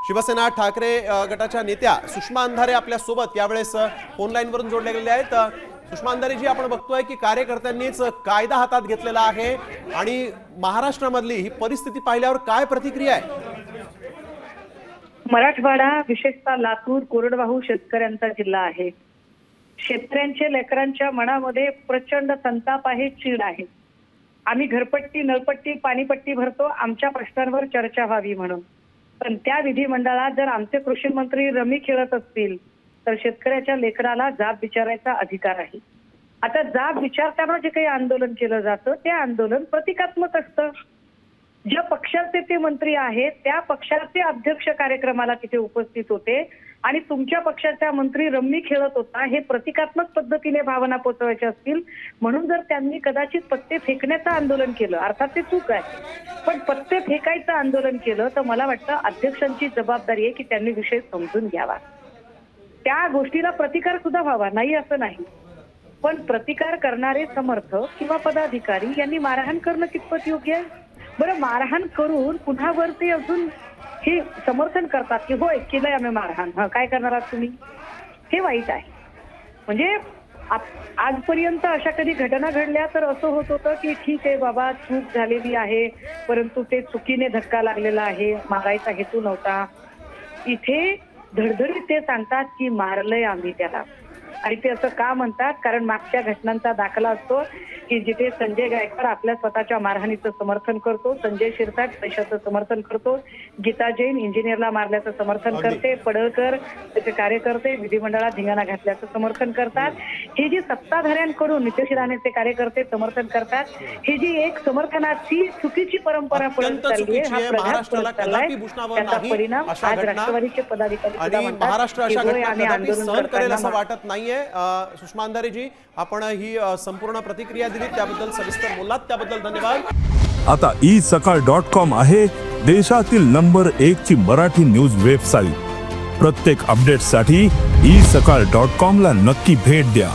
शिवसेना ठाकरे गटाच्या नेत्या सुषमा अंधारे आपल्या सोबत यावेळेस फोन लाईन वरून जोडले गेले आहेत। सुषमा अंधारे जी, आपण बघतोय की कार्यकर्त्यांनीच कायदा हातात घेतलेला आहे आणि महाराष्ट्रामधली ही परिस्थिती पाहिल्यावर काय प्रतिक्रिया आहे? मराठवाडा विशेषतः लातूर कोरडवाहू शेतकऱ्यांचा जिल्हा आहे। शेतकऱ्यांच्या लेकरांच्या मनामध्ये प्रचंड संताप आहे, चीड आहे। आम्ही घरपट्टी नळपट्टी पाणीपट्टी भरतो, आमच्या प्रश्नांवर चर्चा व्हावी म्हणून। पण त्या विधिमंडळात जर आमचे कृषी मंत्री रमी खेळत असतील तर शेतकऱ्याच्या लेकराला जाब विचारायचा अधिकार आहे। आता जाब विचारताना जे काही आंदोलन केलं जातं ते आंदोलन प्रतिकात्मक असतं। ज्या पक्षाचे ते मंत्री आहेत त्या पक्षाचे अध्यक्ष कार्यक्रमाला तिथे उपस्थित होते आणि तुमच्या पक्षाचा मंत्री रम्मी खेळत होता, हे प्रतिकात्मक पद्धतीने भावना पोचवायच्या असतील म्हणून जर त्यांनी कदाचित पत्ते फेकण्याचं आंदोलन केलं, अर्थात ते चूक आहे, पण पत्ते फेकायचं आंदोलन केलं तर मला वाटतं अध्यक्षांची जबाबदारी आहे की त्यांनी विषय समजून घ्यावा, त्या गोष्टीला प्रतिकार सुद्धा व्हावा, नाही असं नाही। पण प्रतिकार करणारे समर्थक किंवा पदाधिकारी यांनी मारहाण करणं कितपत योग्य आहे? बरं, मारहाण करून पुन्हा वर ते अजून हे समर्थन करतात की होय केलंय आम्ही मारहाण, काय करणार आहात तुम्ही? हे वाईट आहे। म्हणजे आजपर्यंत अशा कधी घटना घडल्या तर असं होत होतं की ठीक आहे बाबा, चूक झालेली आहे परंतु ते चुकीने धक्का लागलेला आहे, मारायचा हेतू नव्हता। इथे धडधडीत ते सांगतात की मारलंय आम्ही त्याला। आणि ते असं का म्हणतात? कारण मागच्या घटनांचा दाखला असतो की जिथे संजय गायकवाड आपल्या स्वतःच्या मारहाणीचं समर्थन करतो, संजय शिरसाट पैशाचं समर्थन करतो, गीता जैन इंजिनियरला मारल्याचं समर्थन करते, पडळकर त्याचे कार्यकर्ते विधिमंडळात धिंगाणा घातल्याचं समर्थन करतात। ही जी सत्ताधाऱ्यांकडून नितेश राणेचे कार्यकर्ते समर्थन करतात, ही जी एक समर्थनाची चुकीची परंपरा पडत चालली आहे, हा प्रघात पडत चाललाय, त्याचा परिणाम आज राष्ट्रवादीचे पदाधिकारी सुद्धा म्हणतात महाराष्ट्र अशा की घटना कदापि सहन करेल असं करताना वाटत नाहीये। सुषमा अंधारे जी, आपण ही संपूर्ण प्रतिक्रिया दिली त्याबद्दल सविस्तर बोललात, त्याबद्दल धन्यवाद। आता isakal.com आहे देशातील नंबर 1 ची मराठी न्यूज वेबसाईट। प्रत्येक अपडेटसाठी isakal.com ला नक्की भेट द्या।